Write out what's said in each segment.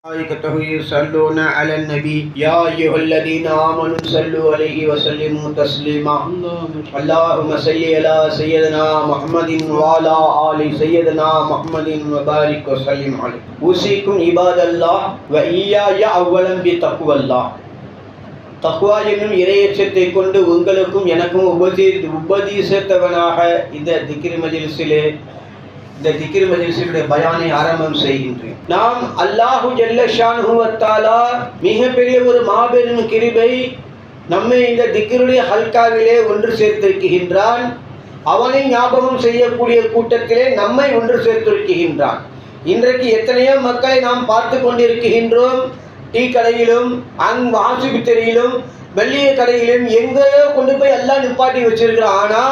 ملائكته يصلون على النبي يا أيها الذين آمنوا صلوا عليه وسلموا تسليما اللهم صل على سيدنا محمد وعلى آل سيدنا محمد وبارك وسلم عليه أوصيكم عباد الله وإياي أولا بتقوى الله தக்வா என்னும் இறையச்சத்தை கொண்டு உங்களுக்கும் எனக்கும் உபதேசித்தவனாக இந்த திக்ர் மஜ்லிஸிலே பயானை ஆரம்பம் செய்கின்றேன். நாம் அல்லாஹு ஜல்ல ஷானுஹு வ தஆலா மிகப்பெரிய ஒரு மாபெரும் கிருபை நம்மை இந்த திக்ருடைய ஹல்காவிலே ஒன்று சேர்த்திருக்கின்றான். அவனை ஞாபகம் செய்யக்கூடிய கூட்டத்திலே நம்மை ஒன்று சேர்த்திருக்கின்றான். இன்றைக்கு எத்தனையோ மக்களை நாம் பார்த்து கொண்டிருக்கின்றோம். டீ கடையிலும் ஆஸ்பத்திரியிலும் வெள்ளிய கடையிலும் எங்கேயோ கொண்டு போய் எல்லாம் நிப்பாட்டி வச்சிருக்கிறான். ஆனா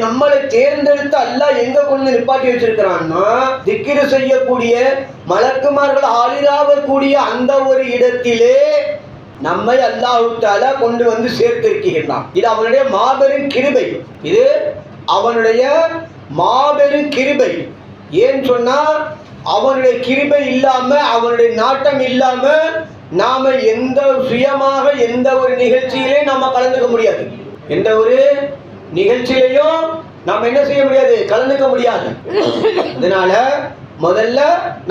நம்மளை தேர்ந்தெடுத்து அல்லாஹ் எங்க கொண்டு நிப்பாட்டி வச்சிருக்கிறான்னா திக்ரு செய்யக்கூடிய மலக்குமார்கள் ஆளிராகக்கூடிய அந்த ஒரு இடத்திலே நம்மை அல்லாஹ் தஆலா கொண்டு வந்து சேர்த்திருக்கிறான். இது அவனுடைய மாபெரும் கிருபை. இது அவனுடைய மாபெரும் கிருபை. ஏன் சொன்னா அவனுடைய கிருபை இல்லாம அவனுடைய நாட்டம் இல்லாம நாம சுயமாக எந்த ஒரு நிகழ்ச்சியிலே நாம கலந்துக்க முடியாது. எந்த ஒரு நிகழ்ச்சியிலையும் நாம என்ன செய்ய முடியாது, கலந்துக்க முடியாது. அதனால முதல்ல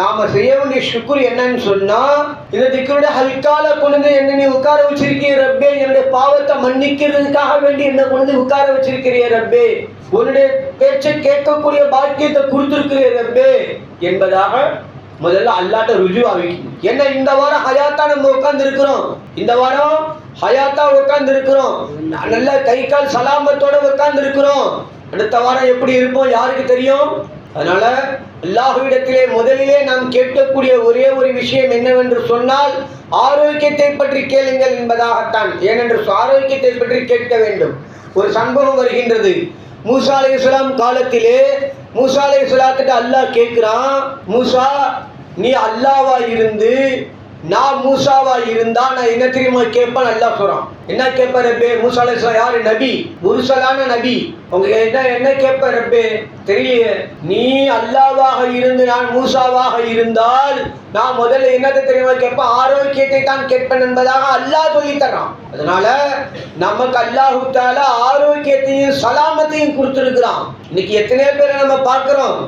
நாம செய்ய வேண்டிய ஷுக்ர் என்னன்னு சொன்னா இந்த திக்ருடைய ஹல்கால கொண்டு என்ன நீ உட்கார வச்சிருக்கிய ரப்பே, என்னுடைய பாவத்தை மன்னிக்கிறதுக்காக வேண்டி என்ன கொண்டு உட்கார வச்சிருக்கிறிய ரப்பே, உன்னுடைய பேச்சை கேட்கக்கூடிய பாக்கியத்தை கொடுத்திருக்கிறிய ரப்பே என்பதாக முதல்ல அல்லாட்ட ருஜு ஆகிக்கணும். என்ன இந்த வாரம் ஹயாத்தா நம்ம உட்கார்ந்து இருக்கிறோம், இந்த வாரம் ஹயாத்தா உட்கார்ந்து இருக்கிறோம், நல்ல கை கால் சலாமத்தோட உட்கார்ந்து இருக்கிறோம். அடுத்த வாரம் எப்படி இருப்போம் யாருக்கு தெரியும்? அதனால அல்லாஹ்விடத்திலே முதலிலே நாம் கேட்கக்கூடிய ஒரே ஒரு விஷயம் என்னவென்று சொன்னால் ஆரோக்கியத்தை பற்றி கேளுங்கள் என்பதாகத்தான். ஏனென்று ஆரோக்கியத்தை பற்றி கேட்க வேண்டும். ஒரு சம்பவம் வருகின்றது. மூசா அலைஹிஸ்ஸலாம் காலத்திலே மூசா அலைஹிஸ்ஸலாத்துக்கு அல்லாஹ் கேட்கிறான், மூசா நீ அல்லாவா இருந்து நான் மூசாவா இருந்தா நான் என்ன தெரியுமா கேட்பேன்? அல்லாஹ் சொல்றான். என்ன கேட்ப ரப்பே? மூசா அலைஹிஸ்ஸலாம் யாரு? நபி, முர்சலான நபி. உங்க என்ன கேட்ப ரப்பே? தெரியலையே. நீ அல்லாவாக இருந்து நான் மூசாவாக இருந்தால் நான் முதல்ல என்னத்தை தெரியுமா கேட்பேன்? ஆரோக்கியத்தை தான் கேட்பேன் என்பதாக அல்லாஹ் சொல்லி தர்றான். அதனால நமக்கு அல்லாஹ் தஆலா ஆரோக்கியத்தையும் சலாமத்தையும் கொடுத்திருக்கிறான். இன்னைக்கு எத்தனையோ பேரை நம்ம பார்க்கிறோம்,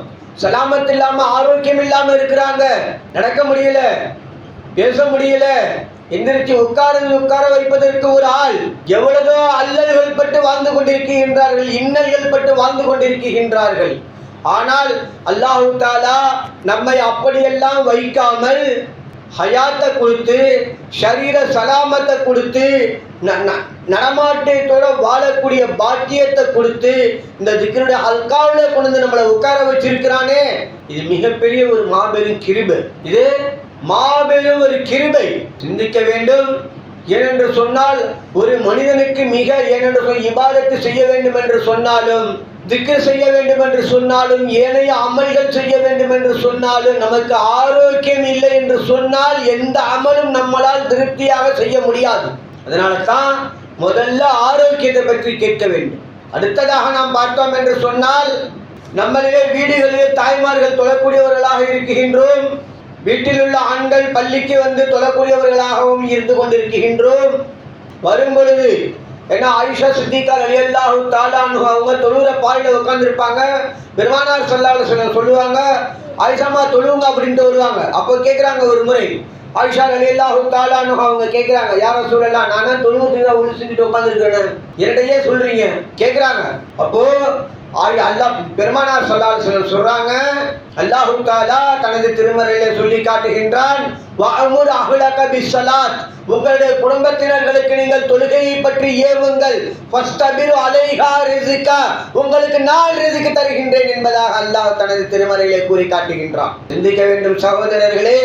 சலாமத் இல்லாம ஆரோக்கியம் இல்லாம இருக்கிறாங்க. நடக்க முடியல, பேச முடியல, எந்திரிச்சு உட்கார வைப்பதற்கு ஒரு ஆள். எவ்வளவோ அல்லல்கள் பட்டு வாழ்ந்து கொண்டிருக்கின்றார்கள், இன்னல்கள் பட்டு வாழ்ந்து கொண்டிருக்கின்றார்கள். ஆனால் அல்லாஹ் தஆலா நம்மை அப்படியெல்லாம் வைக்காமல் ஹயாத்தை கொடுத்து ஷரீர சலாமத்தை கொடுத்து நடமாட்டத்தோட வாழக்கூடிய பாக்கியத்தை கொடுத்து இந்த திக்ருடைய ஹல்காவில் கொண்டு நம்மளை உட்கார வச்சிருக்கிறானே, இது மிகப்பெரிய ஒரு மாபெரும் கிருபை. இது மாபெரும் ஒரு கிருபை. சிந்திக்க வேண்டும். ஏனென்று சொன்னால் ஒரு மனிதனுக்கு மிக ஏனென்று இபாதத்து செய்ய வேண்டும் என்று சொன்னாலும், திக்ர் செய்ய வேண்டும் என்று சொன்னாலும், ஏனைய அமல்கள் செய்ய வேண்டும் என்று சொன்னாலும், நமக்கு ஆரோக்கியம் இல்லை என்று சொன்னால் எந்த அமலும் நம்மளால் திருப்தியாக செய்ய முடியாது. அதனால தான் முதல்ல ஆரோக்கியத்தை பற்றி கேட்க வேண்டும். அடுத்ததாக நாம் பார்த்தோம் என்று சொன்னால் நம்மளிலே வீடுகளிலே தாய்மார்கள் தொழக்கூடியவர்களாக இருக்கின்றோம். வீட்டில் உள்ள ஆண்கள் பள்ளிக்கு வந்து தொழக்கூடியவர்களாகவும் இருந்து கொண்டிருக்கின்றோம். வரும் பொழுது ஏன்னா ஆயிஷா சித்திகா ரலியல்லாஹு தஆலா அன்ஹா அவங்க தொழுகிற பாயில உட்கார்ந்துருப்பாங்க. பெருமானார் ஸல்லல்லாஹு அலைஹி வஸல்லம் சொல்லுவாங்க, ஆயிஷாமா தொழுவுங்க அப்படின்ட்டு வருவாங்க. அப்போ கேட்குறாங்க ஒரு முறை, ஆயிஷா ரலியல்லாஹு தஆலா அன்ஹா அவங்க கேட்குறாங்க, யா ரசூலல்லாஹ் நான் தான் தொழுவுறதுக்கு உள்ள செஞ்சுட்டு உட்கார்ந்துருக்கேன், என்னடையே சொல்றீங்க கேட்குறாங்க. அப்போ அல்லாஹ் பெருமானார் ஸல்லல்லாஹு அலைஹி வஸல்லம் சொல்றாங்க, அல்லாஹ் தஆலா தனது திருமறையிலே சொல்லி காட்டுகின்றான், வஅமுர் அஹ்லக பிஸ்ஸலாத், உங்களுடைய குடும்பத்தினர்களுக்கு நீங்கள் தொழுகையை பற்றி ஏவுங்கள், ஃபஸ்தபிரு அலைஹா ரிஸ்கா, உங்களுக்கு நான் ரிஸ்க் தருகின்றேன் என்பதாக அல்லாஹ் தனது திருமறையிலே கூறி காட்டுகின்றான். சிந்திக்க வேண்டும் சகோதரர்களே.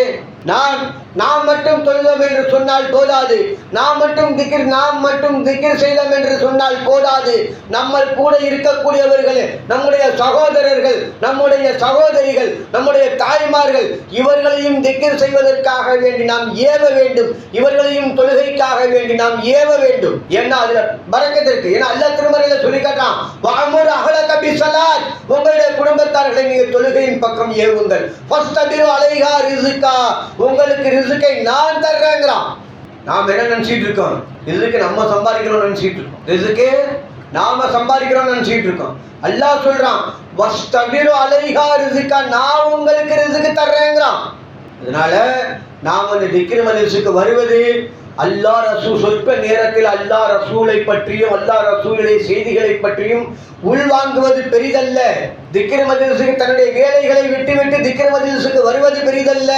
நாம் மட்டும் தொழுதோம் என்று சொன்னால் போதாது, நாம் மட்டும் திக்ர் செய்தோம் என்று சொன்னால் போதாது. நம்ம கூட இருக்கக்கூடியவர்கள், நம்முடைய சகோதரர்கள், நம்முடைய சகோதரிகள், நம்முடைய தாய்மார்கள், இவர்களையும் திக்ர் செய்வதற்காக வேண்டி நாம் ஏவ வேண்டும். இவர்களையும் தொழுகைக்காக வேண்டி நாம் ஏவ வேண்டும். ஏன்னா அதுல பரக்கத் இருக்கு. ஏன்னா அல்லாஹ் திருமறையில சொல்லி காட்டான், வஅமுர் அஹ்லக பிஸ்ஸலாத், உங்களுடைய குடும்பத்தார்களை நீங்கள் தொழுகையின் பக்கம் ஏவுங்கள், ஃபஸ்தபிரு அலைஹா ரிஸ்கா, உங்களுக்கு ரிஸ்கை நான் தர்றேங்கிறான். நாம் என்ன நினைச்சிட்டு இருக்கோம்? ரிஸ்க்கு நம்ம சம்பாதிக்கிறோம் நினைச்சிட்டு இருக்கோம். ரிஸ்க்கு நாம சம்பாதிக்கிறோம் நினைச்சிட்டு இருக்கோம். அல்லாஹ் சொல்றான், வஸ்தபிரு அலைஹா ரிஸ்கா, நான் உங்களுக்கு ரிஸ்க் தர்றேங்கிறான். அதனால நாம் அந்த திக்ர் மஜ்லிஸுக்கு வருவது, அல்லாஹ் ரசூல் சொற்ப நேரத்தில் அல்லாஹ் ரசூலை பற்றியும் அல்லாஹ் ரசூலுடைய செய்திகளை பற்றியும் உள்வாங்குவது பெரிதல்ல. திக்ர் மஜ்லிஸுக்கு தன்னுடைய வேலைகளை விட்டுவிட்டு திக்ர் மஜ்லிஸுக்கு வருவது பெரிதல்ல,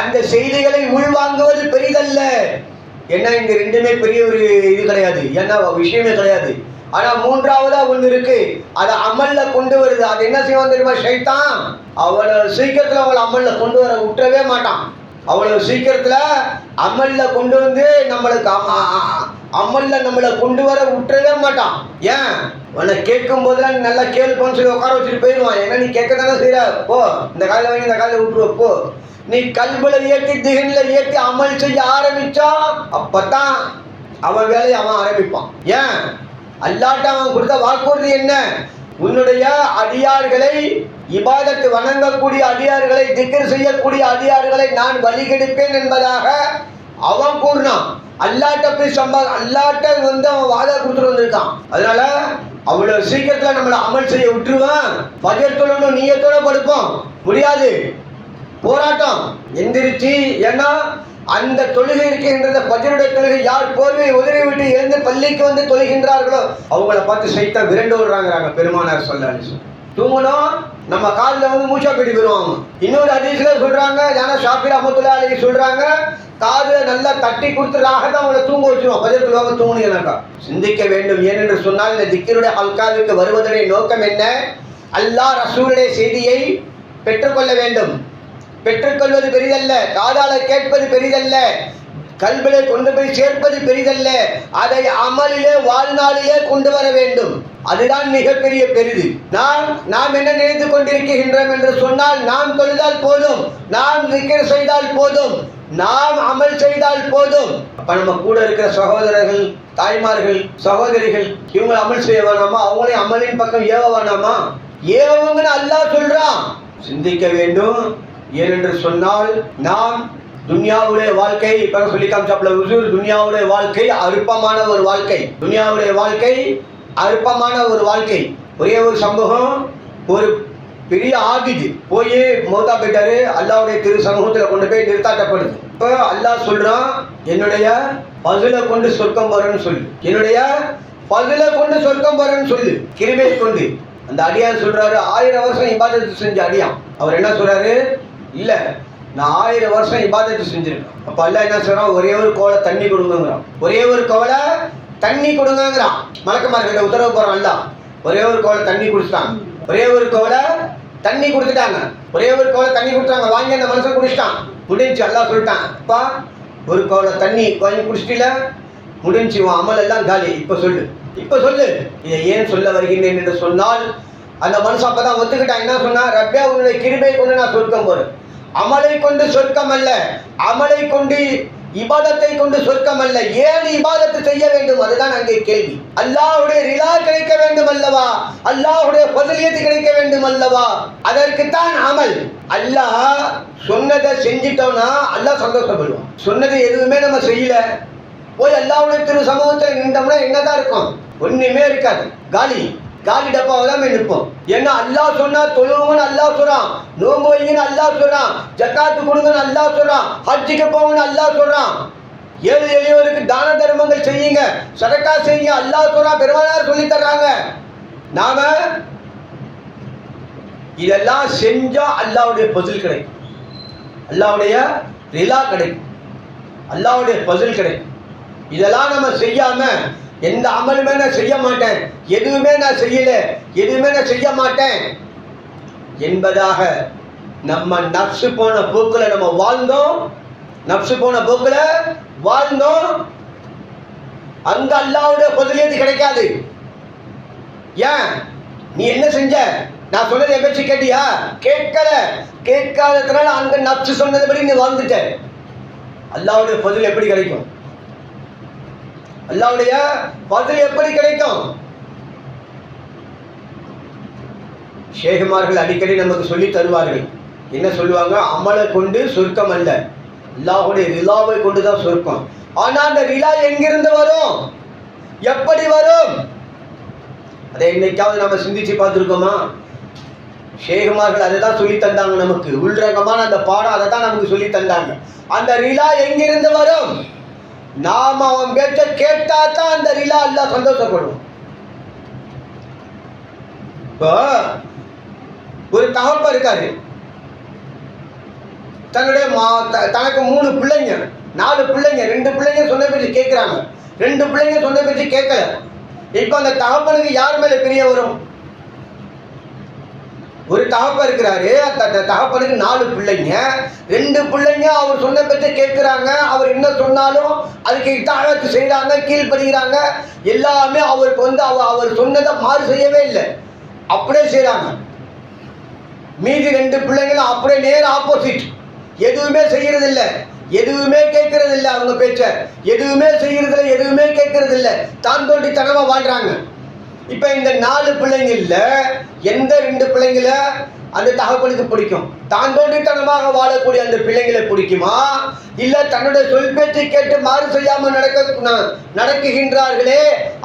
அந்த செய்திகளை உள்வாங்குவது பெரிதல்ல. ஏன்னா இங்க ரெண்டுமே பெரிய ஒரு இது கிடையாது, ஏன்னா விஷயமே கிடையாது. ஆனா மூன்றாவதா ஒண்ணு இருக்கு, அதை அமல்ல கொண்டு வருது. அது என்ன செய்வான் தெரியுமா? ஷைத்தான் அவ்வளவு சீக்கிரத்துல அவங்களை அமல்ல கொண்டு வர விட்டுறவே மாட்டான். அவ்வளவு சீக்கிரத்துல அமல்ல கொண்டு வந்து நம்மளுக்கு அமல்ல நம்மளை கொண்டு வர விட்டுறவே மாட்டான். ஏன்? உன்னை கேட்கும் போதெல்லாம் நல்லா கேள்விப்போன்னு சொல்லி உட்கார வச்சுட்டு போயிடுவான். ஏன்னா நீ கேட்க தானே செய்யற, போ இந்த காலையில வாங்கி இந்த காலையில விட்டுருவ போ. நீ கல்புல ஏற்றி திகன்ல ஏற்றி அமல் செய்ய ஆரம்பிச்சா அப்பதான் அவன் வேலையை அவன் ஆரம்பிப்பான். ஏன்? அல்லாஹ்ட்ட அவன் கொடுத்த வாக்குறுதி என்ன? உன்னுடைய அடியார்களை, இபாதத்து வணங்கக்கூடிய அடியார்களை, திக்ர் செய்யக்கூடிய அடியார்களை நான் வழிகெடுப்பேன் என்பதாக அவன் கூறினான். அல்லாஹ்ட்ட போய் அல்லாஹ்ட்ட வந்து அவன் வாதம் கொடுத்துட்டு வந்திருக்கான். அதனால அவ்வளவு சீக்கிரத்துல நம்மளை அமல் செய்ய விட்டுருவான். ஃபஜர் தொழணும் நியத்தோட படுப்போம் முடியாது, போராட்டம் எந்திரிச்சு. ஏன்னா அந்த தொழுகை இருக்கின்றது ஃபஜ்ருடைய தொழுகை. யார் போர்வை உதவி விட்டு எழுந்து பள்ளிக்கு வந்து தொழுகின்றார்களோ அவங்கள பார்த்து சைத்தான் விரண்டு விடுறாங்க. பெருமானார் ஸல்லல்லாஹு தூங்கணும், நம்ம காலில் வந்து மூச்சா கட்டி போயிடுவாங்க. இன்னொரு ஹதீஸ்ல சொல்றாங்க, ஏன்னா ஷாஃபி ரஹ்மத்துல்லாஹி அலைஹி சொல்றாங்க, காதுல நல்லா தட்டி கொடுத்துறாக தான் அவங்களை தூங்க வச்சிருவோம். ஃபஜர் தொழுவாங்க தூங்குனீங்கன்னாக்கா சிந்திக்க வேண்டும். ஏனென்று சொன்னால் இந்த திக்ருடைய ஹல்காவிற்கு வருவதனுடைய நோக்கம் என்ன? அல்லாஹ் ரசூலுடைய செய்தியை பெற்றுக்கொள்ள வேண்டும். பெற்றுக்கொள்வது பெரிதல்ல, காதால கேட்பது பெரிதல்ல, கல்விலே கொண்டு போய் சேர்ப்பது பெரிதல்ல, அதை அமலிலே வாழ்நாளிலே கொண்டு வர வேண்டும். அதுதான் மிகப்பெரிய பெரிது. நாம் என்ன நினைத்துக் கொண்டிருக்கின்றோம் என்று சொன்னால், நாம் தொழுதால் போதும், நாம் திக்ர் செய்தால் போதும், நாம் அமல் செய்தால் போதும். அப்ப நம்ம கூட இருக்கிற சகோதரர்கள், தாய்மார்கள், சகோதரிகள் இவங்க அமல் செய்ய வேணாமா? அவங்களே அமலின் பக்கம் ஏவ வேணாமா? ஏவங்கன்னு அல்லாஹ் சொல்றான். சிந்திக்க வேண்டும். ஏனென்று சொன்னால் நாம் துன்யாவுடைய வாழ்க்கை இப்ப சொல்லி காமிச்சாப்ல உசூர், துன்யாவுடைய வாழ்க்கை அற்பமான ஒரு வாழ்க்கை. துன்யாவுடைய வாழ்க்கை அற்பமான ஒரு வாழ்க்கை. ஒரே ஒரு சம்பவம், ஒரு பெரிய ஆகிது போய் மௌத்தா போயிட்டாரு. அல்லாஹ்வுடைய திரு சமூகத்துல கொண்டு போய் நிறுத்தாட்டப்படுது. இப்ப அல்லாஹ் சொல்றான், என்னுடைய பசுல கொண்டு சொர்க்கம் போறேன்னு சொல்லு, என்னுடைய பசுல கொண்டு சொர்க்கம் போறேன்னு சொல்லு, கிருபை கொண்டு. அந்த அடியான் சொல்றாரு, 1000 வருஷம் இபாதத்து செஞ்ச அடியான். அவர் என்ன சொல்றாரு? இல்ல, நான் 1000 வருஷம் இபாதத்து செஞ்சிருக்கேன். அப்ப அல்லாஹ் என்ன சொல்றான்? ஒரே ஒரு கோலை தண்ணி கொடுங்கிறான். ஒரே ஒரு கோலை தண்ணி கொடுங்கிறான். மலக்குமார்கிட்ட உத்தரவு போறான் அல்லாஹ். ஒரே ஒரு கோலை தண்ணி குடிச்சிட்டான். ஒரே ஒரு கோலை தண்ணி கொடுத்துட்டாங்க. ஒரே ஒரு கோலை தண்ணி கொடுத்தாங்க. வாங்கி அந்த மனுஷன் குடிச்சிட்டான். முடிஞ்சு அல்லாஹ் சொல்லிட்டான், அப்பா ஒரு கோலை தண்ணி வாங்கி குடிச்சிட்டில, முடிஞ்சு உன் அமல் எல்லாம் காலி. இப்ப சொல்லு, இப்ப சொல்லு. இதை ஏன் சொல்ல வருகின்றேன் என்று சொன்னால், அந்த மனுஷன் அப்பதான் ஒத்துக்கிட்டான். என்ன சொன்னா? ரப்பே, உன்னுடைய கிருபை கொண்டு நான் சொர்க்கம் போறேன். அமலை கொண்டு சொர்க்கம் அல்ல, அமலை கொண்டு இபாதத்தை கொண்டு சொர்க்கம் அல்ல. ஏன் இபாதத்து செய்ய வேண்டும்? அதுதான் அங்கே கேள்வி. அல்லாஹ்வுடைய ரிலா கிடைக்க வேண்டும் அல்லவா? அல்லாஹ்வுடைய ஃபஸலியத் கிடைக்க வேண்டும் அல்லவா? அதற்குத்தான் அமல். அல்லாஹ் சொன்னதை செஞ்சிட்டோம்னா அல்லாஹ் சந்தோஷப்படுவான். சொன்னது எதுவுமே நம்ம செய்யல, போய் அல்லாஹ்வுடைய திரு சமூகத்தில் நின்றோம்னா என்னதான் இருக்கும்? ஒண்ணுமே இருக்காது, காலி காலி டப்பாவை தான் நிற்போம். ஏன்னா அல்லாஹ் சொன்னா தொழுவுங்கன்னு அல்லாஹ் சொல்றான், நோன்பு வைங்கன்னு அல்லாஹ் சொல்றான், ஜக்காத்து கொடுங்கன்னு அல்லாஹ் சொல்றான், ஹஜ்ஜுக்கு போங்கன்னு அல்லாஹ் சொல்றான், ஏழை எளியோருக்கு தான தர்மங்கள் செய்யுங்க, சதக்கா செய்யுங்க அல்லாஹ் சொல்றான், பெருமானார் சொல்லி தர்றாங்க. நாம இதெல்லாம் செஞ்சா அல்லாஹ்வுடைய ஃபஸல் கிடைக்கும், அல்லாஹ்வுடைய ரிலா கிடைக்கும், அல்லாஹ்வுடைய ஃபஸல் கிடைக்கும். இதெல்லாம் நம்ம செய்யாம எந்த அமலுமே நான் செய்ய மாட்டேன், எதுவுமே நான் செய்யல, எதுவுமே நான் செய்ய மாட்டேன் என்பதாக நம்ம நப்சு போன போக்குல நம்ம வாழ்ந்தோம். நப்சு போன போக்குல வாழ்ந்தோம். அங்க அல்லாஹ்வுடைய ஃபஸலியத் கிடைக்காது. ஏன்? நீ என்ன செஞ்ச? நான் சொன்னதை எப்ப கேட்டியா? கேட்கல. கேட்காததுனால அங்க நப்சு சொன்னதுபடி நீ வாழ்ந்துட்ட. அல்லாஹ்வுடைய ஃபஸல் எப்படி கிடைக்கும்? அல்லாஹ்வுடைய ஃபஸல் எப்படி கிடைக்கும்? ஷேகுமார்கள் அடிக்கடி நமக்கு சொல்லி தருவார்கள். என்ன சொல்லுவாங்க? அமலை கொண்டு சொர்க்கம் அல்ல, அல்லாஹ்வுடைய ரிலாவை கொண்டுதான் சொர்க்கம். ஆனா அந்த ரிலா எங்கிருந்து வரும், எப்படி வரும்? அதை இன்னைக்காவது நம்ம சிந்திச்சு பார்த்துருக்கோமா? ஷேகுமார்கள் அதை தான் சொல்லி தந்தாங்க நமக்கு. உள்ரங்கமான அந்த பாடம் அதை தான் நமக்கு சொல்லி தந்தாங்க. அந்த ரிலா எங்கிருந்து வரும்? நாம அவன் பேச்ச கேட்டா தான் அந்த ரிலா அல்லாஹ் சந்தோஷப்படுவோம். இப்போ ஒரு தகப்ப இருக்காரு, தன்னுடைய தனக்கு 3 பிள்ளைங்க 4 பிள்ளைங்க, 2 பிள்ளைங்க சொன்ன பேச்சு கேட்கிறாங்க, 2 பிள்ளைங்க சொன்ன பேச்சு கேட்கல. இப்ப அந்த தகப்பனுக்கு யார் மேல பிரிய வரும்? ஒரு தகப்ப இருக்கிறாரு, அந்த தகப்பனுக்கு 4 பிள்ளைங்க, 2 பிள்ளைங்க அவர் சொன்ன பேச்சை கேட்கிறாங்க. அவர் என்ன சொன்னாலும் அதுக்கு இத்தாழத்து செய்யறாங்க, கீழ்படுகிறாங்க. எல்லாமே அவருக்கு அவர் சொன்னதை மாறு செய்யவே இல்லை, அப்படியே செய்யறாங்க. மீதி 2 பிள்ளைங்களும் அப்படியே நேர் ஆப்போசிட், எதுவுமே செய்யறது இல்லை, எதுவுமே கேட்கறது இல்லை, அவங்க பேச்ச எதுவுமே செய்யறது இல்லை, எதுவுமே கேட்கறது இல்லை, தான் தோண்டித்தனமா வாழ்றாங்க. இப்ப இந்த 4 பிள்ளைங்கள்ல எந்த 2 பிள்ளைங்கள அந்த தகப்பனுக்கு பிடிக்கும்? தான் தோண்டித்தனமாக வாழக்கூடிய அந்த பிள்ளைங்களை பிடிக்குமா, இல்ல தன்னுடைய சொல் பேச்சை கேட்டு மாறு செய்யாம நடக்குகின்றார்களே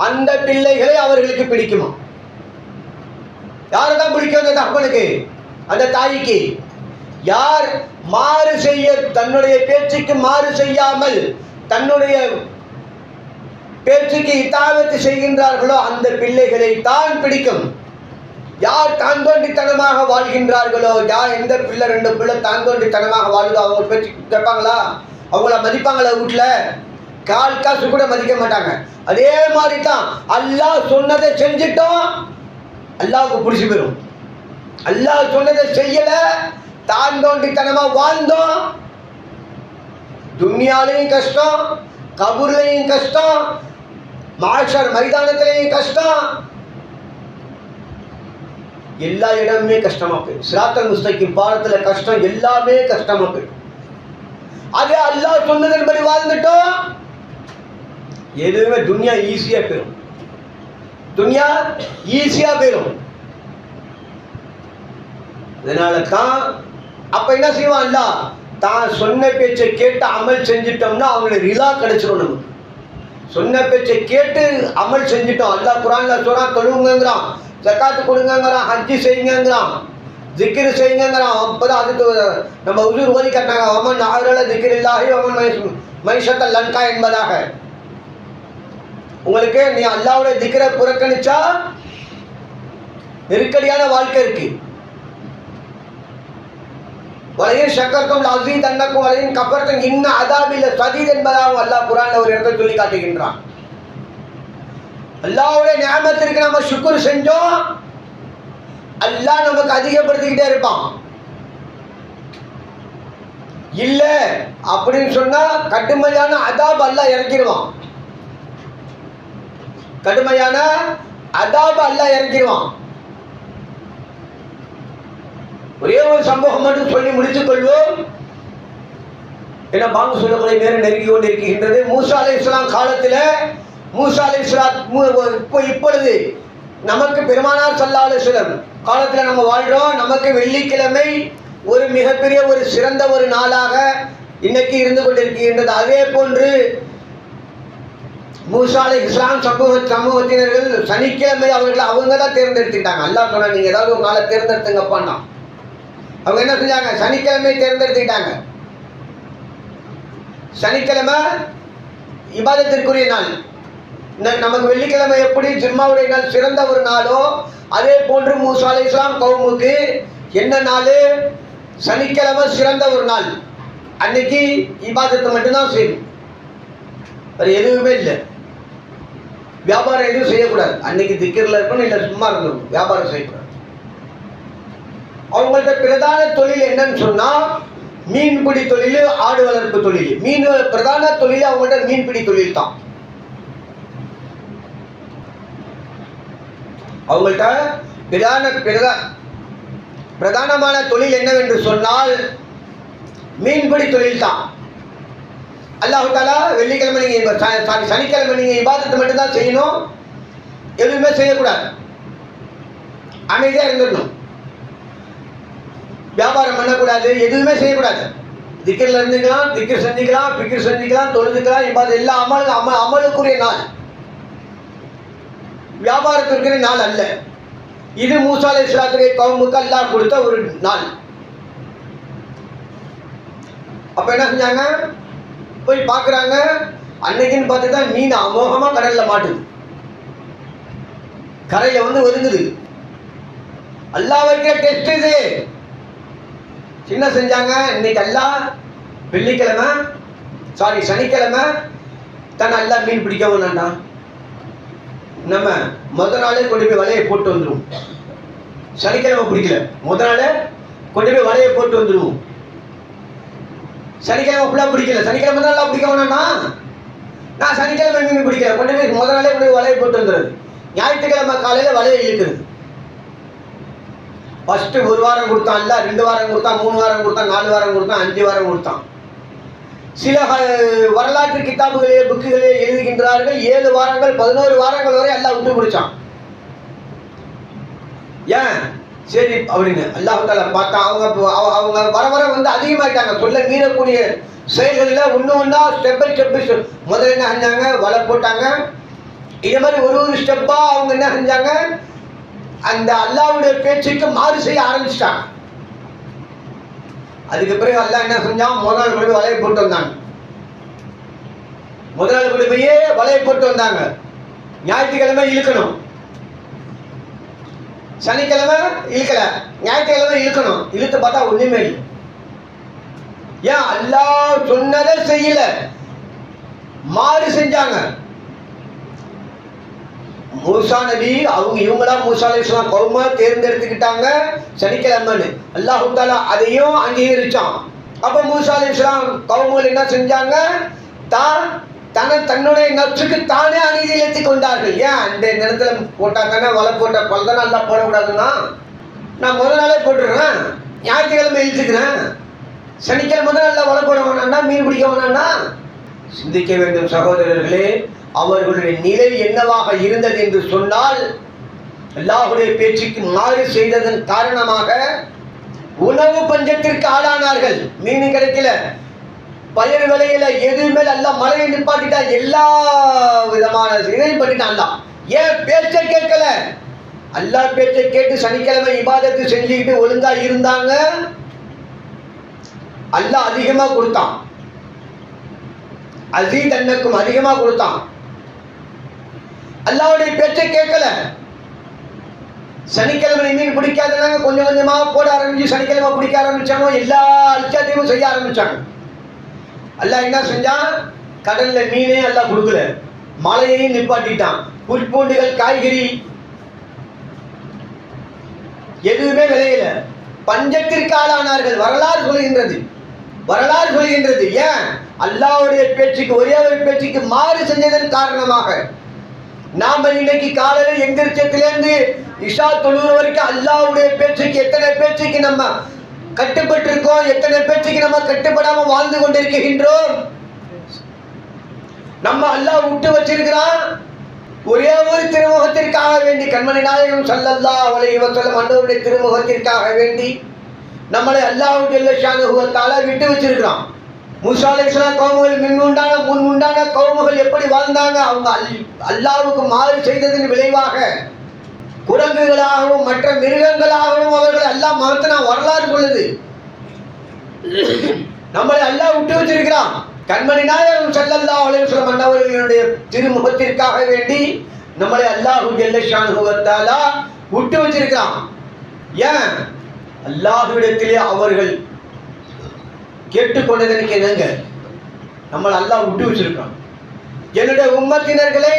அந்த பிள்ளைகளை அவர்களுக்கு பிடிக்குமா? யாருதான் பிடிக்கும் அந்த தகப்பனுக்கு, அந்த தாய்க்கு? யார் மாறு செய்ய, தன்னுடைய பேச்சுக்கு மாறு செய்யாமல் தன்னுடைய பேச்சுக்கு இத்தாவத்து செய்கின்றார்களோ அந்த பிள்ளைகளை தான் பிடிக்கும். யார் தான் தோண்டித்தனமாக வாழ்கின்றார்களோ, யார் எந்த பிள்ளை 2 பிள்ளை தான் தோண்டித்தனமாக வாழுதோ அவங்க பேச்சு கேட்பாங்களா? அவங்கள மதிப்பாங்களா? வீட்டுல கால் காசு கூட மதிக்க மாட்டாங்க. அதே மாதிரி தான் அல்லாஹ் சொன்னதை செஞ்சிட்டோம், அல்லாஹ்வுக்கு பிடிச்சி போயிடும். அல்லாஹ் சொன்னதை செய்யல, தான் தோண்டித்தனமா வாழ்ந்தோம், துன்யாலையும் கஷ்டம், கபூர்லையும் கஷ்டம், மாஷர் மைதானத்திலையும் கஷ்டம், எல்லா இடமுமே கஷ்டமா போயிடும். சிராத்தல் முஸ்தகிம் பாடத்துல கஷ்டம், எல்லாமே கஷ்டமா போயிடும். அதே அல்லாஹ் சொன்னதன்படி வாழ்ந்துட்டோம், எதுவுமே துன்யா ஈஸியா போயிடும், துன்யா ஈஸியா போயிடும். இதனால தான் அப்ப என்ன செய்வான் அல்லாஹ், தான் சொன்ன பேச்சை கேட்டு அமல் செஞ்சிட்டோம்னா அவங்களுக்கு ரிலா கிடைச்சிடும். நமக்கு சொன்ன பேச்சை கேட்டு அமல் செஞ்சிட்டோம். அல்லாஹ் குர்ஆன்ல சொல்றான், தொழுவுங்கங்கிறான், ஜகாத்து கொடுங்கங்கிறான், ஹஜ்ஜி செய்யுங்கங்கிறான், ஜிக்ர் செய்யுங்கங்கிறான். அப்பதான் அது நம்ம உஜூர் ஓதி கட்டினாங்க, வமன் அஹ்ரல திக்ரில்லாஹி வமன் மைஷத்தல் லன்கா என்பதாக. உங்களுக்கு நீ அல்லாஹ்வுடைய திக்ரை புறக்கணிச்சா நெருக்கடியான வாழ்க்கை இருக்கு. வலையின் சக்கரத்தும் அசீத் அன்னக்கும் வலையின் கப்பரத்தும் இன்ன அதாபில் சதீத் என்பதாக அல்லாஹ் குர்ஆன்ல ஒரு இடத்துல சொல்லி காட்டுகின்றான். அல்லாஹ்வுடைய நியாமத்திற்கு நம்ம சுக்ர் செஞ்சோம், அல்லாஹ் நமக்கு அதிகப்படுத்திக்கிட்டே இருப்பான். இல்ல அப்படின்னு சொன்னா கடுமையான அதாப் அல்லாஹ் இறக்கிடுவான், கடுமையான அதாப் அல்லாஹ் இறக்கிடுவான். ஒரே ஒரு சம்பவம் மட்டும் சொல்லி முடித்துக் கொள்வோம். ஏன்னா பாங்கு சொல்லக்கூடிய நேரம் நெருங்கி கொண்டு இருக்கின்றது. மூசா அலைஹிஸ்ஸலாம் காலத்துல மூசா அலைஹிஸ்ஸலாம் இப்பொழுது நமக்கு பெருமானார் ஸல்லல்லாஹு அலைஹி வஸல்லம் காலத்துல நம்ம வாழ்றோம். நமக்கு வெள்ளிக்கிழமை ஒரு மிகப்பெரிய ஒரு சிறந்த ஒரு நாளாக இன்னைக்கு இருந்து கொண்டிருக்கின்றது. அதே போன்று மூசா அலைஹிஸ்ஸலாம் சமூகத்தினர்கள் சனிக்கிழமை அவங்க தான் தேர்ந்தெடுத்துட்டாங்க. அல்லாஹ் சொன்னா நீங்க ஏதாவது ஒரு நாளை தேர்ந்தெடுத்துங்கப்பான்னா அவங்க என்ன செஞ்சாங்க, சனிக்கிழமை தேர்ந்தெடுத்துட்டாங்க. சனிக்கிழமை இபாதத்திற்குரிய நாள். நமக்கு வெள்ளிக்கிழமை எப்படி ஜும்மாவுடைய நாள் சிறந்த ஒரு நாளோ அதே போன்று மூசா அலைஹிஸ்ஸலாம் கௌமுக்கு என்ன நாள், சனிக்கிழமை சிறந்த ஒரு நாள். அன்னைக்கு இபாதத்தை மட்டும்தான் செய்யணும், வேறு எதுவுமே இல்லை. வியாபாரம் எதுவும் செய்யக்கூடாது. அன்னைக்கு திக்ரில் இருக்கணும், இல்லை சும்மா இருக்கணும், வியாபாரம் செய்யக்கூடாது. அவங்கள்ட்ட பிரதான தொழில் என்னன்னு சொன்னா மீன்பிடி தொழில், ஆடு வளர்ப்பு தொழில். பிரதான தொழில் அவங்கள்ட்ட மீன்பிடி தொழில் தான். அவங்கள்ட்ட பிரதானமான தொழில் என்னவென்று சொன்னால் மீன்பிடி தொழில் தான். அல்லாஹ் தஆலா வெள்ளிக்கிழமை நீங்க சனிக்கிழமை நீங்க இபாதத்தை மட்டும்தான் செய்யணும், எதுவுமே செய்யக்கூடாது, அமைதியா இருந்துடணும், வியாபாரம் பண்ணக்கூடாது, எதுவுமே செய்யக்கூடாது. திக்கர்ல இருந்துக்கலாம், திக்கர் செஞ்சுக்கலாம், பிக்கர் செஞ்சுக்கலாம், தொழுதுக்கலாம். இப்போ அது எல்லா அமலுக்குரிய நாள், வியாபாரத்திற்குரிய நாள் அல்ல. இது மூசா அலைஹிஸ்ஸலாத்துடைய கவுமுக்கு அல்லாஹ் கொடுத்த ஒரு நாள். அப்ப என்ன செஞ்சாங்க, போய் பார்க்குறாங்க. அன்னைக்குன்னு பார்த்து தான் மீன் அமோகமாக கடலில் மாட்டுது, கரையில் வந்து ஒதுங்குது. அல்லாஹ் வைக்கிற டெஸ்ட் இது. என்ன செஞ்சாங்க, இன்னைக்கு அல்லாஹ் சனிக்கிழமை தான் அல்லாஹ் மீன் பிடிக்க வேண்டாம். நம்ம முதல் நாளே கொண்டு போய் வலையை போட்டு வந்துடுவோம். சனிக்கிழமை பிடிக்கல, முதல் நாளே கொண்டு போய் வலையை போட்டு வந்துடுவோம். சனிக்கிழமை ஃபுல்லாக பிடிக்கல, சனிக்கிழமை தான் எல்லாம் பிடிக்க வேணாம்னா, நான் சனிக்கிழமை மீன் பிடிக்கல, கொண்டு போய் முதல் நாளே கொண்டு போய் வலையை போட்டு வந்துடுறது. ஞாயிற்றுக்கிழமை காலையில் வலையை இழுக்கிறது. ஃபஸ்ட்டு 1 வாரம் கொடுத்தான், இல்லை 2 வாரம் கொடுத்தான், 3 வாரம் கொடுத்தான், 4 வாரம் கொடுத்தான், 5 வாரம் கொடுத்தான். சில வரலாற்று கிதாபுகளே புக்குகளே எழுதுகின்றார்கள் 7 வாரங்கள் 11 வாரங்கள் வரை அல்லாஹ் விட்டு பிடிச்சான். ஏன் சரி அப்படின்னு அல்லாஹ் தாலா பார்த்தா அவங்க வர வர வந்து அதிகமாயிட்டாங்க. சொல்ல மீறக்கூடிய செயல்களில் ஒன்றா ஸ்டெப் பை ஸ்டெப். முதல்ல என்ன செஞ்சாங்க, வலை போட்டாங்க. இதே மாதிரி ஒரு ஸ்டெப்பா அவங்க என்ன செஞ்சாங்க, அந்த அல்லாஹ்வுடைய பேச்சுக்கு மாறு செய்ய ஆரம்பிச்சிட்டாங்க. அதுக்கு பிறகு அல்லாஹ் என்ன செஞ்சான், முதல் நாள் கொண்டு போய் வலையை போட்டு வந்தாங்க. முதல் நாள் கொண்டு போய் வலையை போட்டு வந்தாங்க. ஞாயிற்றுக்கிழமை இழுக்கணும், சனிக்கிழமை இழுக்கல, ஞாயிற்றுக்கிழமை இழுக்கணும். இழுத்து பார்த்தா ஒண்ணுமே இல்லை. ஏன், அல்லாஹ் சொன்னதை செய்யல, மாறு செஞ்சாங்க. மூசா நபி இவங்களா மூசா அலைஹிஸ்ஸலாம் கௌம தேர்ந்தெடுத்துக்கிட்டாங்க சனிக்கிழமைன்னு. அல்லாஹ் தஆலா அதையும் அங்கீகரிச்சான். அப்ப மூசா அலைஹிஸ்ஸலாம் கௌமுகள் என்ன செஞ்சாங்க, தன்னுடைய நப்சுக்கு தானே அநீதி இழைத்து கொண்டார்கள். ஏன், அந்த நேரத்துல போட்டா தானே வலை போட்ட பலதானே அல்லா போடக்கூடாதுன்னா, நான் முதல் நாளே போட்டுடுறேன், ஞாயிற்றுக்கிழமை இழுத்துக்கிறேன், சனிக்கிழமை முதல் நாள்ல வலை போட வேணாம்னா, மீன் பிடிக்க வேணாம்னா. சிந்திக்க வேண்டும் சகோதரர்களே. அவர்களுடைய நிலை என்னவாக இருந்தது என்று சொன்னால், அல்லாஹ்வுடைய பேச்சுக்கு மாறு செய்ததன் காரணமாக உணவு பஞ்சத்திற்கு ஆளானார்கள். மீன் கிடைக்கல, பயிர் விளையில, எதுவுமே அல்லாஹ் மழையை நிப்பாட்டிட்டா, எல்லா விதமான இதையும் பண்ணிட்டான். ஏன் பேச்சை கேட்கல? அல்லாஹ் பேச்சை கேட்டு சனிக்கிழமை இபாதத்து செஞ்சுக்கிட்டு ஒழுங்கா இருந்தாங்க, அல்லாஹ் அதிகமா கொடுத்தான். அசீத் அன்னக்கும் அதிகமா கொடுத்தான். அல்லாஹ்வுடைய பேச்சை கேட்கல. சனிக்கிழமை மீன் பிடிக்காதனாங்க, கொஞ்சம் கொஞ்சமா போட ஆரம்பிச்சு சனிக்கிழமை பிடிக்க ஆரம்பிச்சாங்க. எல்லா அழிச்சாத்தையும் செய்ய ஆரம்பிச்சாங்க. அல்லாஹ் என்ன செஞ்சான், கடல்ல மீனே அல்லாஹ் கொடுக்கல, மழையையும் நிப்பாட்டிட்டான். புற்பூண்டுகள், காய்கறி எதுவுமே விளையல, பஞ்சத்திற்கு ஆளானார்கள். வரலாறு சொல்கின்றது. ஏன், அல்லாஹ்வுடைய பேச்சுக்கு, ஒரே ஒரு பேச்சுக்கு மாறு செஞ்சதன் காரணமாக. நாம இன்னைக்கு காலையில் எந்திரிச்சத்திலேருந்து இஷா தொழுகிற வரைக்கும் அல்லாஹ்வுடைய பேச்சுக்கு, எத்தனை பேச்சுக்கு நம்ம கட்டுப்பட்டு இருக்கோம், எத்தனை பேச்சுக்கு நம்ம கட்டுப்படாம வாழ்ந்து கொண்டிருக்கின்றோம். நம்ம அல்லாஹ் விட்டு வச்சிருக்கிறான் ஒரே ஒரு திருமுகத்திற்காக வேண்டி. கண்மணி நாயகம் ஸல்லல்லாஹு அலைஹி வஸல்லம் அன்னவருடைய திருமுகத்திற்காக வேண்டி நம்மளை அல்லாஹ் ஜல்ல ஷானுஹு வ தஆலா விட்டு வச்சிருக்கிறான். மூசா அலைஹிஸ்ஸலாம் கௌமுகள் முன் உண்டான கௌமுகள் எப்படி வாழ்ந்தாங்க, அவங்க அல்லாஹ்வுக்கு மாறு செய்ததன் விளைவாக குரங்குகளாகவும் மற்ற மிருகங்களாகவும் அவர்களை அல்லாஹ் மாற்றினா வரலாறு சொல்லுது. நம்மளை அல்லாஹ் விட்டு வச்சிருக்கிறான். கண்மணி நாயகம் ஸல்லல்லாஹு அலைஹி வஸல்லம் அன்னவர்களுடைய திருமுகத்திற்காக வேண்டி நம்மளை அல்லாஹ் ஜல்ல ஷானுஹு வ தஆலா விட்டு வச்சிருக்கிறான். ஏன், அல்லாஹ்விடத்திலே அவர்கள் கேட்டுக்கொண்டதற்கு என்னங்க, நம்மளை அல்லாஹ் விட்டு வச்சிருக்கான். என்னுடைய உம்மத்தினர்களை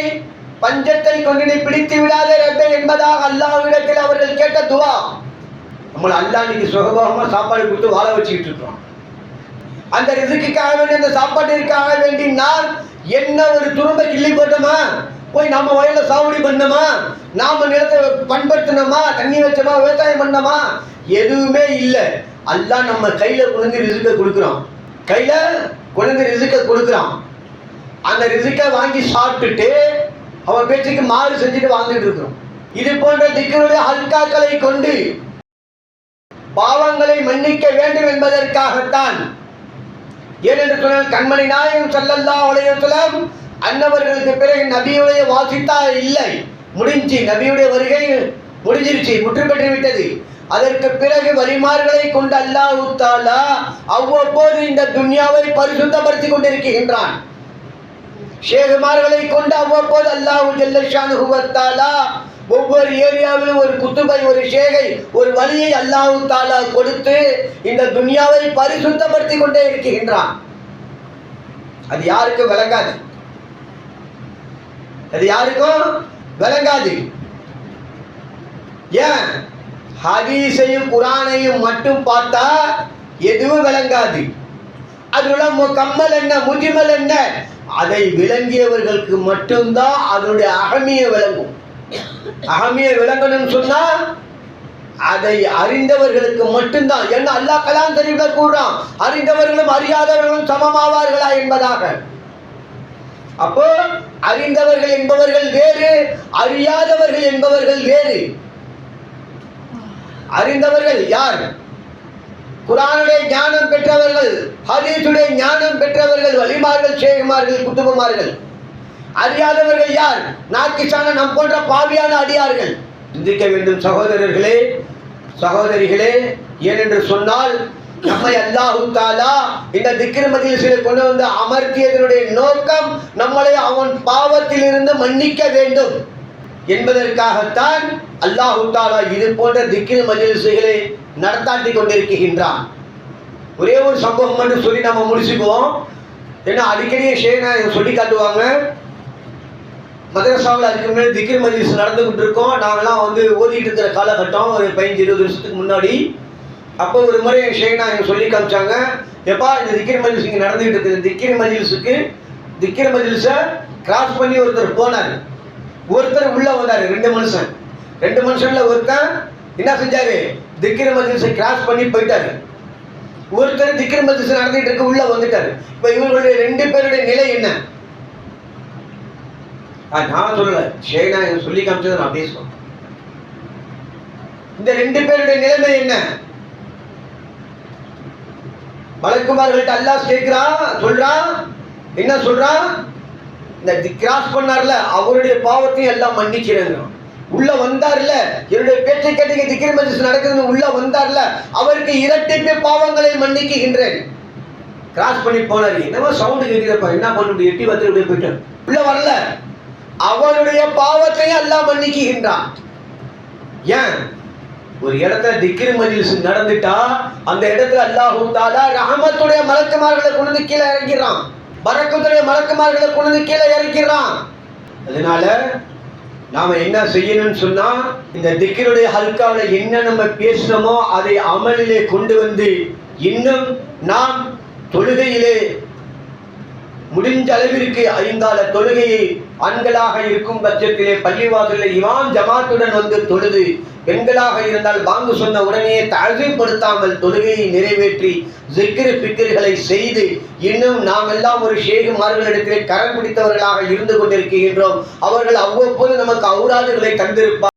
பஞ்சத்தை கொண்டு நீ பிடித்து விடாதே ரப்பே என்பதாக அல்லாஹ்விடத்தில் அவர்கள் கேட்ட துவா. நம்மளை அல்லாஹ் இன்னைக்கு சுகபோகமா சாப்பாடு கொடுத்து வாழ வச்சுக்கிட்டு இருக்கோம். அந்த ரிஸ்க்குக்காக வேண்டி, அந்த சாப்பாட்டிற்காக வேண்டி நான் என்ன ஒரு துரும்ப கிள்ளி போட்டோமா, போய் நம்ம வயல்ல சாகுபடி பண்ணோமா, நாம நிலத்தை பண்படுத்தினோமா, தண்ணி வச்சோமா, விவசாயம் பண்ணோமா, எதுவுமே இல்லை. அல்லாஹ் நம்ம கையில கொண்டு ரிஸ்க்கை கொடுக்குறான். அந்த ரிஸ்க்கை வாங்கி சாப்பிட்டுட்டு அவன் பேச்சுக்கு மாறு செஞ்சுட்டு வாழ்ந்துட்டு இருக்கிறோம். இது போன்ற திக்ருடைய ஹல்காக்களை கொண்டு பாவங்களை மன்னிக்க வேண்டும் என்பதற்காகத்தான் ஏனென்று சொன்னால் கண்மணி நாயகம் ஸல்லல்லாஹு அலைஹி வஸல்லம் அன்னவர்களுக்கு பிறகு நபியுடைய வாசித்தா இல்லை, முடிஞ்சு, நபியுடைய வருகை முடிஞ்சிருச்சு, முற்று பெற்று விட்டது. அதற்கு பிறகு வலிமார்களை கொண்டு அல்லாஹ் தஆலா அவ்வப்போது இந்த துன்யாவை பரிசுத்தப்படுத்தி கொண்டிருக்கின்றான். ஷேகுமார்களை கொண்டு அவ்வப்போது அல்லாஹ் ஜல்ல ஷானுஹு வ தஆலா ஒவ்வொரு ஏரியாவிலும் ஒரு குத்துபை, ஒரு ஷேகை, ஒரு வலியை அல்லாஹ் தஆலா கொடுத்து இந்த துன்யாவை பரிசுத்தப்படுத்தி கொண்டே இருக்கின்றான். அது யாருக்கும் விளங்காது, அது யாருக்கும் விளங்காது. ஏன்? ஹதீஸையும் குரானையும் மட்டும் பார்த்தா எதுவும் விளங்காது. அதுல முகம்மல் என்ன, முஜ்மல் என்ன, அதை விளங்கியவர்களுக்கு மட்டும்தான் அதனுடைய அகமிய விளங்கும். அகமிய விளங்கணும்னு சொன்னா அதை அறிந்தவர்களுக்கு மட்டும்தான். என்ன அல்லாஹ் கலாம் தெரிவிக்க கூறான், அறிந்தவர்களும் அறியாதவர்களும் சமமாவார்களா என்பதாக. அப்போ அறிந்தவர்கள் என்பவர்கள் வேறு, அறியாதவர்கள் என்பவர்கள் வேறு. அறிந்தவர்கள் யார்? குர்ஆனுடைய ஞானம் பெற்றவர்கள், ஹதீஸுடைய ஞானம் பெற்றவர்கள், வலிமார்கள், ஷேகுமார்கள், குத்துபுமார்கள். அறியாதவர்கள் யார்? நாக்கிசான நம் போன்ற பாவியான அடியார்கள். சிந்திக்க வேண்டும் சகோதரர்களே, சகோதரிகளே. ஏனென்று சொன்னால் நம்மை அல்லாஹ் தஆலா இந்த திக்ர் மஜ்லிஸில் கொண்டு வந்து அமர்த்தியதனுடைய நோக்கம் நம்மளை அவன் பாவத்தில் இருந்து மன்னிக்க வேண்டும் என்பதற்காகத்தான் அல்லாஹ் தஆலா இது போன்ற திக்ர் மஜ்லிஸ்களை நடத்தாட்டி கொண்டிருக்கின்றான். ஒரே ஒரு சம்பவம் மட்டும் சொல்லி நம்ம முடிச்சுக்குவோம். ஏன்னா அடிக்கடி ஷேனா சொல்லி காட்டுவாங்க. மதரசாவில் அதுக்கு முன்னாடி திக்ர் மஜ்லிஸ் நடந்துகிட்டு இருக்கோம். நாங்கள்லாம் வந்து ஓதிட்டு இருக்கிற காலகட்டம், ஒரு 15-20 வருஷத்துக்கு முன்னாடி. அப்போ ஒரு முறை ஷேனா சொல்லி காமிச்சாங்க, எப்பா இந்த திக்ர் மஜ்லிஸ் இங்கே நடந்துகிட்டு இருக்குது, திக்ர் மஜ்லிஸை கிராஸ் பண்ணி ஒருத்தர் போனார். ஒருத்தர் உள்ள வந்தாரு, ரெண்டு மனுஷன்ல ஒருத்தர் என்ன செஞ்சாரு, திக்ர் மஜ்லிஸை கிராஸ் பண்ணி போயிட்டாரு. ஒருத்தர் திக்ர் மஜ்லிஸ் நடந்துட்டு இருக்கு, உள்ள வந்துட்டாரு. இப்ப இவர்களுடைய 2 பேருடைய நிலை என்ன? நான் சொல்லல, ஷேனா சொல்லி காமிச்சதை நான் பேசுவேன். இந்த 2 பேருடைய நிலைமை என்ன? மலக்குமார்கள்ட்ட அல்லாஹ் கேட்கிறான், சொல்றான், என்ன சொல்றான்? இந்த கிராஸ் பண்ணார்ல அவருடைய பாவத்தையும் எல்லாம் மன்னிக்கிறேங்க. உள்ள வந்தார்ல, என்னுடைய பேச்சை கேட்டு திக்ர் மஜ்லிஸ் நடக்குதுன்னு உள்ள வந்தார்ல, அவருக்கு இரட்டிப்பு பாவங்களை மன்னிக்குகின்றேன். கிராஸ் பண்ணி போனாரு, என்னவோ சவுண்டு கேட்கிறப்ப என்ன பண்ண எட்டி பார்த்து போயிட்டார், உள்ள வரல, அவருடைய பாவத்தையும் எல்லாம் மன்னிக்குகின்றான். ஏன்? ஒரு இடத்துல திக்ர் மஜ்லிஸ் நடந்துட்டா அந்த இடத்துல அல்லாஹ் தஆலா ரஹமத்துடைய மலக்குமார்களை கொண்டு கீழே இறக்கிறான், பரக்கத்துடைய மலக்குமார்களை கொண்டு கீழே இறக்கிறான். அதனால நாம என்ன செய்யணும்னு சொன்னா, இந்த திக்ருடைய ஹல்காவில் என்ன நம்ம பேசுறோமோ அதை அமலிலே கொண்டு வந்து, இன்னும் நாம் தொழுகையிலே முடிஞ்ச அளவிற்கு 5 கால தொழுகையை ஆண்களாக இருக்கும் பட்சத்திலே பள்ளிவாசலில் இமாம் ஜமாத்துடன் வந்து தொழுது, பெண்களாக இருந்தால் பாங்கு சொன்ன உடனே தஅஸீம்படுத்தாமல் தொழுகையை நிறைவேற்றி ஜிக்ர் ஃபிக்ர்களை செய்து, இன்னும் நாம் எல்லாம் ஒரு ஷேகுமார்களிடத்திலே கரம் பிடித்தவர்களாக இருந்து கொண்டிருக்கின்றோம். அவர்கள் அவ்வப்போது நமக்கு ஔராதுகளை தந்திருப்பார்.